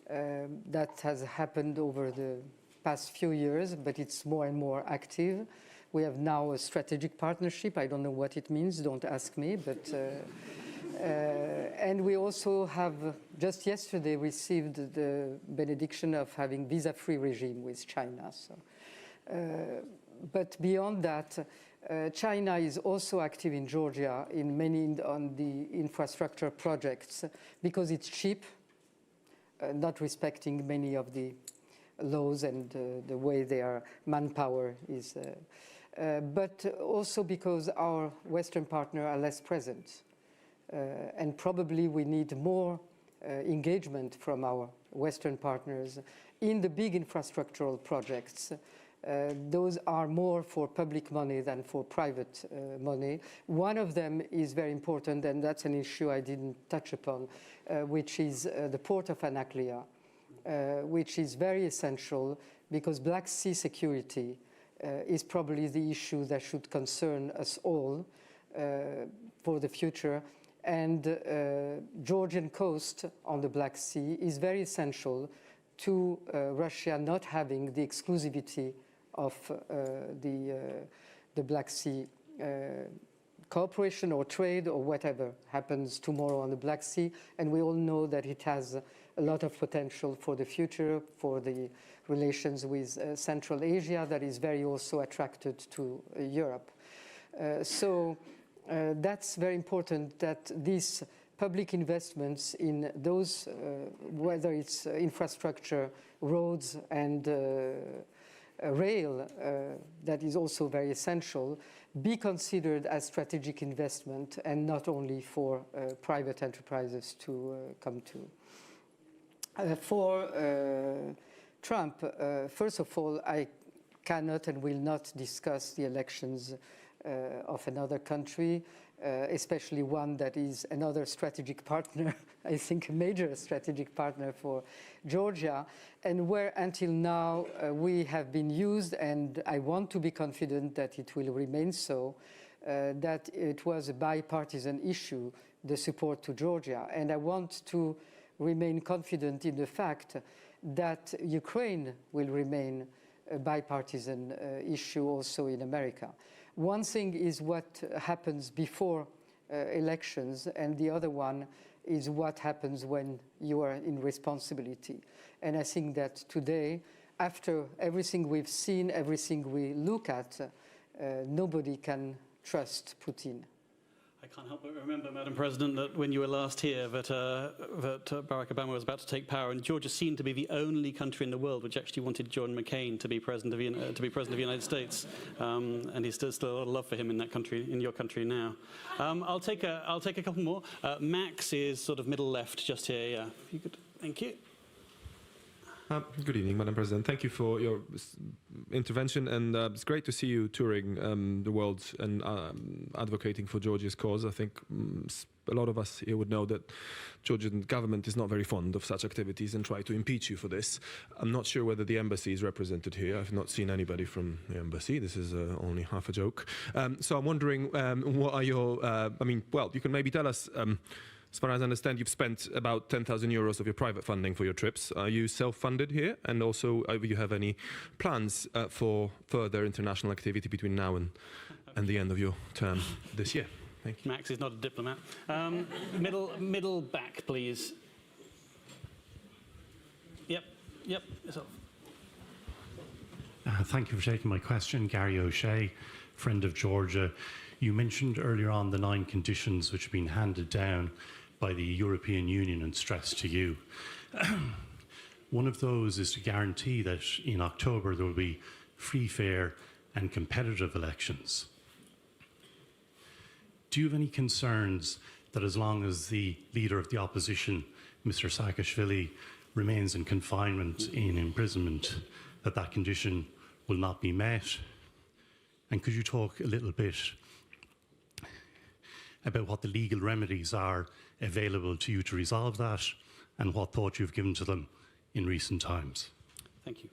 S3: That has happened over the past few years, but it's more and more active. We have now a strategic partnership. I don't know what it means, don't ask me, but and we also have just yesterday received the benediction of having visa-free regime with China. So, but beyond that, China is also active in Georgia in many on the infrastructure projects because it's cheap, not respecting many of the laws and the way their manpower is. But also because our Western partners are less present. And probably we need more engagement from our Western partners in the big infrastructural projects. Those are more for public money than for private money. One of them is very important, and that's an issue I didn't touch upon, which is the port of Anaklia, which is very essential because Black Sea security is probably the issue that should concern us all for the future. And Georgian coast on the Black Sea is very essential to Russia not having the exclusivity of the Black Sea cooperation or trade or whatever happens tomorrow on the Black Sea. And we all know that it has a lot of potential for the future, for the relations with Central Asia that is very also attracted to Europe. So that's very important that these public investments in those, whether it's infrastructure, roads and rail, that is also very essential, be considered as strategic investment and not only for private enterprises to come to. For Trump, first of all, I cannot and will not discuss the elections of another country, especially one that is another strategic partner, I think a major strategic partner for Georgia, and where until now we have been used, and I want to be confident that it will remain so, that it was a bipartisan issue, the support to Georgia. And I want to remain confident in the fact that Ukraine will remain a bipartisan issue also in America. One thing is what happens before elections, and the other one is what happens when you are in responsibility. And I think that today, after everything we've seen, everything we look at, nobody can trust Putin.
S2: I can't help but remember, Madam President, that when you were last here, that Barack Obama was about to take power, and Georgia seemed to be the only country in the world which actually wanted John McCain to be president of the United States, and he's still a lot of love for him in that country, in your country now. I'll take a couple more. Max is sort of middle left, just here. Yeah, if you could, thank you.
S6: Good evening, Madam President. Thank you for your intervention, and it's great to see you touring the world and advocating for Georgia's cause. I think a lot of us here would know that Georgian government is not very fond of such activities and try to impeach you for this. I'm not sure whether the embassy is represented here. I've not seen anybody from the embassy. This is only half a joke. So I'm wondering, what are your, well, you can maybe tell us, as far as I understand, you've spent about 10,000 euros of your private funding for your trips. Are you self-funded here? And also, do you have any plans for further international activity between now and the end of your term this year? Thank you.
S2: Max is not a diplomat. Middle back, please. Yep.
S7: Thank you for taking my question. Gary O'Shea, friend of Georgia. You mentioned earlier on the 9 conditions which have been handed down by the European Union and stressed to you. One of those is to guarantee that in October there will be free, fair and competitive elections. Do you have any concerns that as long as the leader of the opposition, Mr. Saakashvili, remains in confinement, in imprisonment, that condition will not be met? And could you talk a little bit about what the legal remedies are available to you to resolve that and what thought you've given to them in recent times?
S2: Thank you.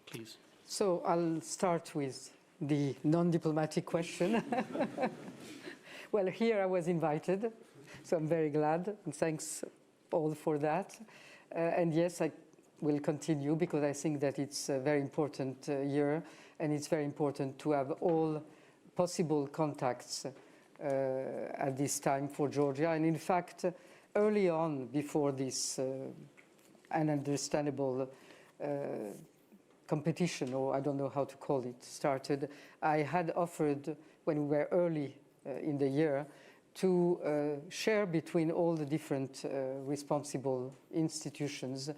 S2: Please.
S3: So I'll start with the non-diplomatic question. Well, here I was invited, so I'm very glad, and thanks all for that. And yes, I will continue because I think that it's a very important year, and it's very important to have all possible contacts at this time for Georgia. And in fact, early on, before this ununderstandable competition, or I don't know how to call it, started, I had offered, when we were early in the year, to share between all the different responsible institutions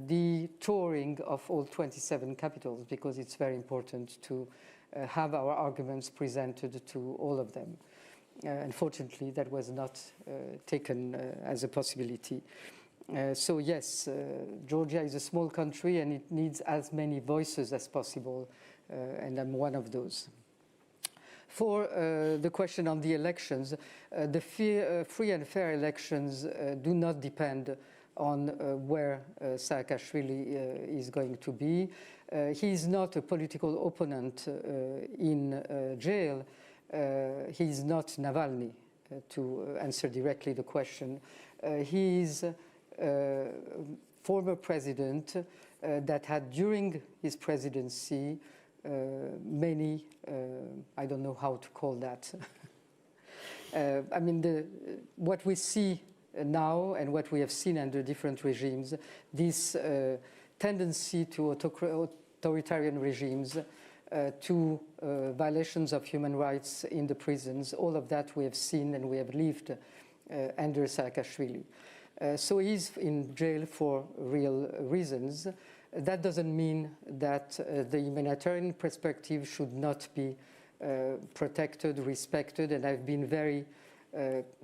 S3: the touring of all 27 capitals, because it's very important to have our arguments presented to all of them. Unfortunately, that was not taken as a possibility. So yes, Georgia is a small country and it needs as many voices as possible, and I'm one of those. For the question on the elections, the free and fair elections do not depend on where Saakashvili is going to be. He is not a political opponent in jail. He is not Navalny, to answer directly the question. He is a former president that had, during his presidency, many, I don't know how to call that. I mean, what we see now and what we have seen under different regimes, this tendency to authoritarian regimes, to violations of human rights in the prisons, all of that we have seen and we have lived under Saakashvili. So he's in jail for real reasons. That doesn't mean that the humanitarian perspective should not be protected, respected, and I've been very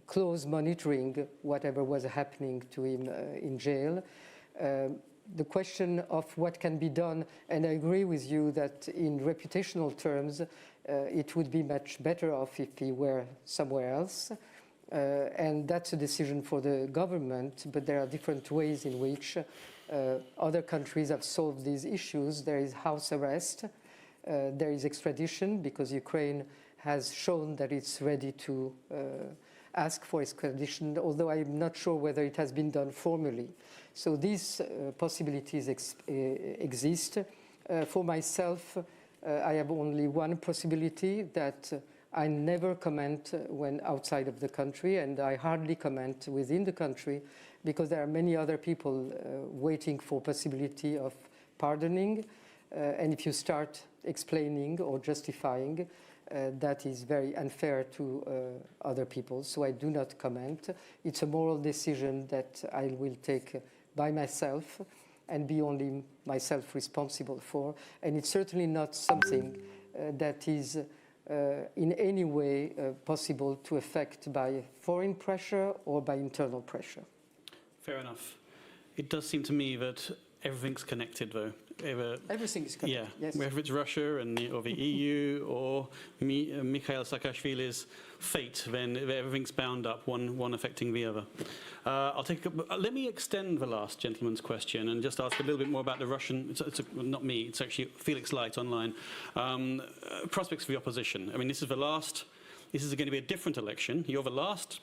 S3: close monitoring whatever was happening to him in jail. The question of what can be done, and I agree with you that in reputational terms, it would be much better off if he were somewhere else. And that's a decision for the government, but there are different ways in which other countries have solved these issues. There is house arrest, there is extradition, because Ukraine has shown that it's ready to ask for extradition, although I'm not sure whether it has been done formally. So these possibilities exist. For myself, I have only one possibility, that I never comment when outside of the country, and I hardly comment within the country, because there are many other people waiting for possibility of pardoning. And if you start explaining or justifying, that is very unfair to other people. So I do not comment. It's a moral decision that I will take by myself and be only myself responsible for. And it's certainly not something that is in any way possible to affect by foreign pressure or by internal pressure.
S2: Fair enough. it does seem to me that everything's connected, though.
S3: Everything is connected, yes.
S2: Whether it's Russia or the EU or Mikhail Saakashvili's fate, then everything's bound up, one affecting the other. Let me extend the last gentleman's question and just ask a little bit more about the Russian, not me, it's actually Felix Light online, prospects for the opposition. I mean, this is going to be a different election. You're the last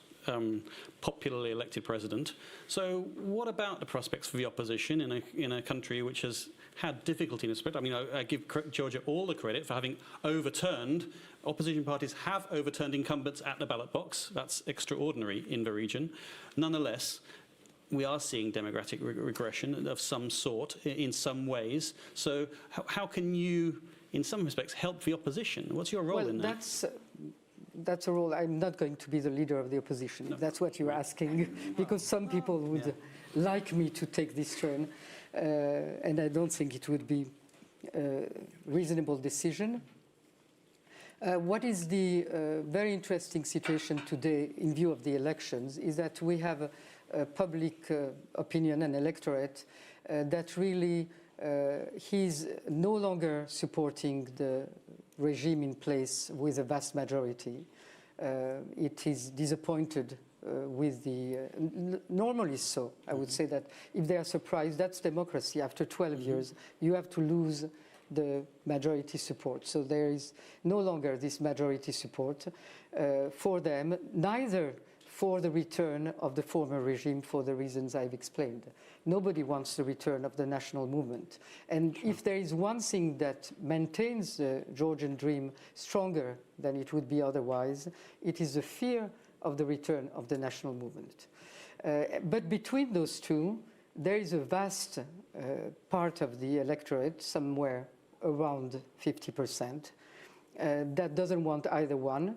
S2: popularly elected president. So what about the prospects for the opposition in a country which has had difficulty in this respect? I mean, I give Georgia all the credit for having overturned, opposition parties have overturned incumbents at the ballot box. That's extraordinary in the region. Nonetheless, we are seeing democratic regression of some sort in some ways. So how can you, in some respects, help the opposition? What's your role in that?
S3: That's a role. I'm not going to be the leader of the opposition. No. That's what you're asking, because some people would like me to take this turn, and I don't think it would be a reasonable decision. What is the very interesting situation today in view of the elections is that we have a public opinion and electorate that really he's no longer supporting the regime in place with a vast majority. It is disappointed with the, normally so, I would say that if they are surprised, that's democracy. After 12 years, you have to lose the majority support. So there is no longer this majority support for them, neither for the return of the former regime for the reasons I've explained. Nobody wants the return of the national movement. And if there is one thing that maintains the Georgian dream stronger than it would be otherwise, it is the fear of the return of the national movement. But between those two, there is a vast part of the electorate, somewhere around 50%, that doesn't want either one.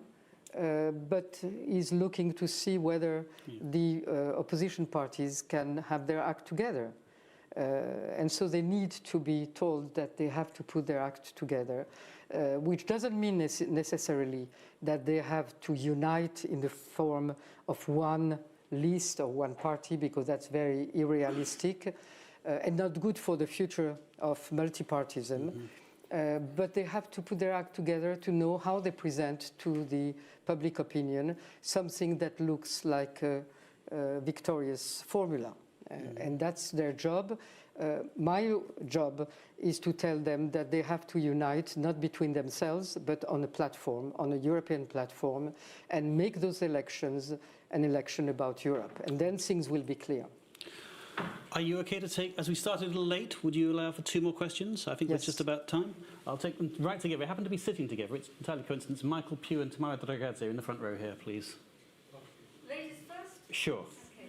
S3: But is looking to see whether the opposition parties can have their act together. And so they need to be told that they have to put their act together, which doesn't mean necessarily that they have to unite in the form of one list or one party, because that's very unrealistic and not good for the future of multipartism. But they have to put their act together to know how they present to the public opinion something that looks like a victorious formula. And that's their job. My job is to tell them that they have to unite, not between themselves, but on a platform, on a European platform, and make those elections an election about Europe. And then things will be clear.
S2: Are you okay to take, as we started a little late, would you allow for 2 more questions? I think that's just about time. I'll take them right together. They happen to be sitting together. It's entirely coincidence. Michael Pugh and Tamara Dragadze in the front row here, please.
S8: Ladies first?
S2: Sure.
S8: Okay.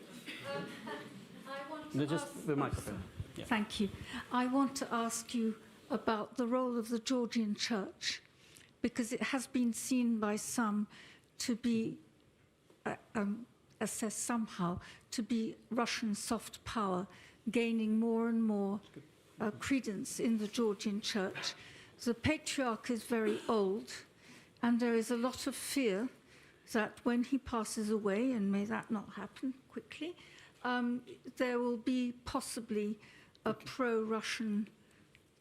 S8: I want to
S2: just the microphone. Yeah.
S8: Thank you. I want to ask you about the role of the Georgian church, because it has been seen by some to be assessed somehow to be Russian soft power, gaining more and more credence in the Georgian church. The patriarch is very old, and there is a lot of fear that when he passes away, and may that not happen quickly, there will be possibly a pro-Russian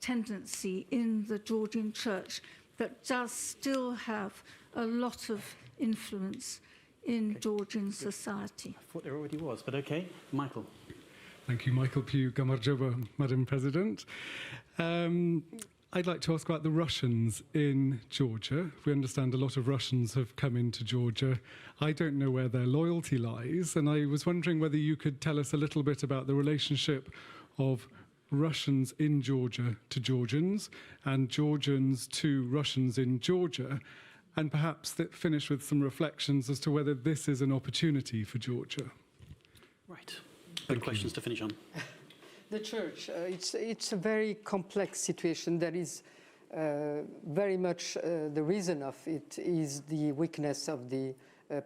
S8: tendency in the Georgian church that does still have a lot of influence in Georgian society.
S2: I thought there already was, but okay. Michael.
S9: Thank you, Michael Pugh, Gamarjova, Madam President. I'd like to ask about the Russians in Georgia. We understand a lot of Russians have come into Georgia. I don't know where their loyalty lies, and I was wondering whether you could tell us a little bit about the relationship of Russians in Georgia to Georgians and Georgians to Russians in Georgia, and perhaps finish with some reflections as to whether this is an opportunity for Georgia.
S2: Right. Good questions to finish on.
S3: The church, it's a very complex situation that is very much the reason of it is the weakness of the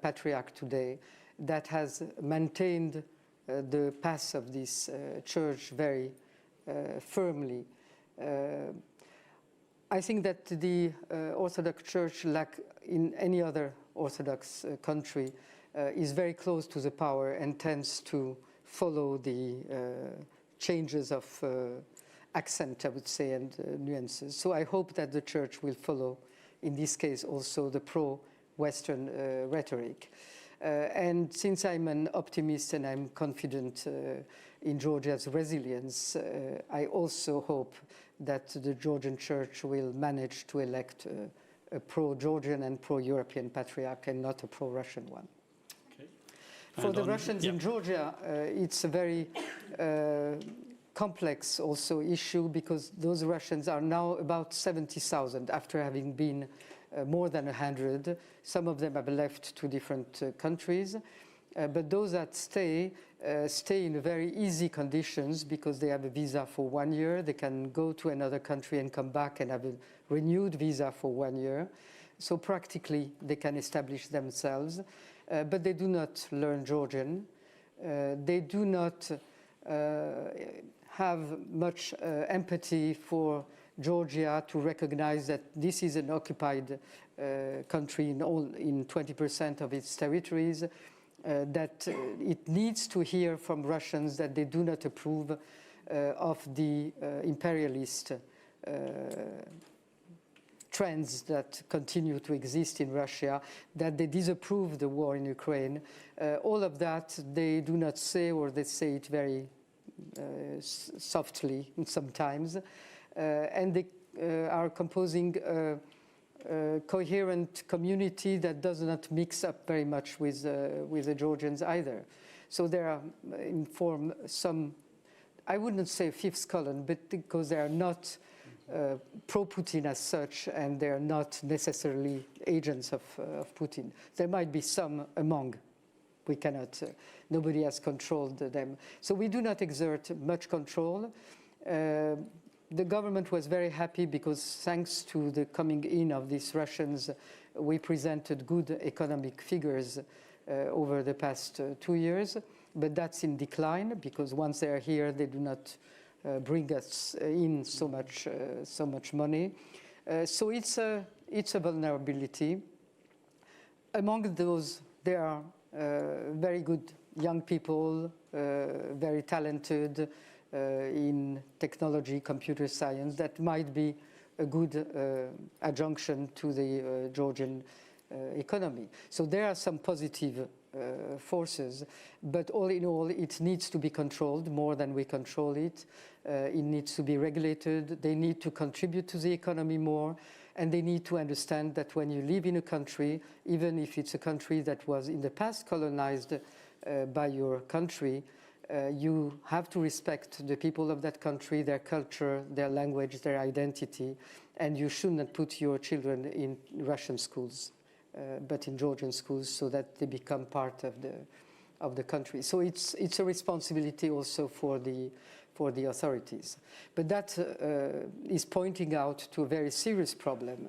S3: patriarch today that has maintained the path of this church very firmly. I think that the Orthodox Church, like in any other Orthodox country, is very close to the power and tends to follow the changes of accent, I would say, and nuances. So I hope that the Church will follow, in this case, also the pro-Western rhetoric. And since I'm an optimist and I'm confident in Georgia's resilience, I also hope that the Georgian Church will manage to elect a pro-Georgian and pro-European patriarch and not a pro-Russian one.
S2: Okay.
S3: For the Russians in Georgia, it's a very complex also issue, because those Russians are now about 70,000 after having been more than 100. Some of them have left to different countries, but those that stay in very easy conditions because they have a visa for 1 year. They can go to another country and come back and have a renewed visa for 1 year. So practically they can establish themselves, but they do not learn Georgian. They do not have much empathy for Georgia to recognize that this is an occupied country in 20% of its territories, that it needs to hear from Russians that they do not approve of the imperialist trends that continue to exist in Russia, that they disapprove the war in Ukraine. All of that they do not say, or they say it very softly sometimes, and they are composing a coherent community that does not mix up very much with the Georgians either. So there are in form some, I wouldn't say fifth column, but because they are not pro-Putin as such, and they are not necessarily agents of Putin. There might be some among. We cannot, nobody has controlled them. So we do not exert much control. The government was very happy because thanks to the coming in of these Russians, we presented good economic figures over the past 2 years, but that's in decline because once they're here, they do not bring us in so much money. So it's a vulnerability. Among those, there are very good young people, very talented in technology, computer science, that might be a good adjunction to the Georgian economy. So there are some positive forces, but all in all, it needs to be controlled more than we control it. It needs to be regulated. They need to contribute to the economy more, and they need to understand that when you live in a country, even if it's a country that was in the past colonized by your country, you have to respect the people of that country, their culture, their language, their identity, and you should not put your children in Russian schools, but in Georgian schools, so that they become part of the country. So it's a responsibility also for the authorities. But that is pointing out to a very serious problem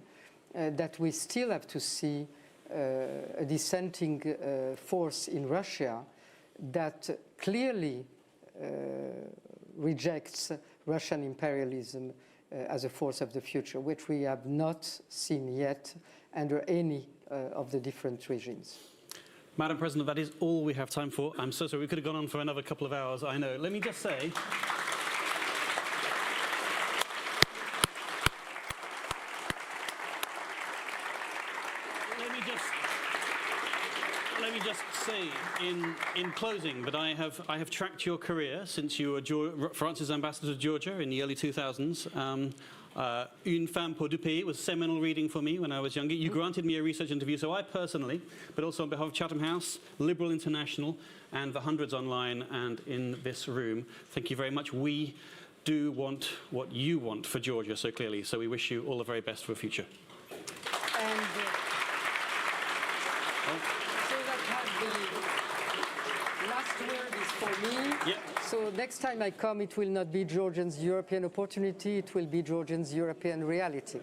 S3: that we still have to see a dissenting force in Russia that clearly rejects Russian imperialism as a force of the future, which we have not seen yet under any of the different regimes.
S2: Madam President, that is all we have time for. I'm so sorry, we could have gone on for another couple of hours, I know. Let me just say... Let me just say in closing that I have tracked your career since you were France's ambassador to Georgia in the early 2000s. Une femme pour du pays was seminal reading for me when I was younger. You granted me a research interview, so I personally, but also on behalf of Chatham House, Liberal International, and the hundreds online and in this room, thank you very much. We do want what you want for Georgia so clearly, so we wish you all the very best for the future.
S3: And, so that has the last word is for me.
S2: Yep.
S3: So next time I come, it will not be Georgians' European opportunity, it will be Georgians' European reality.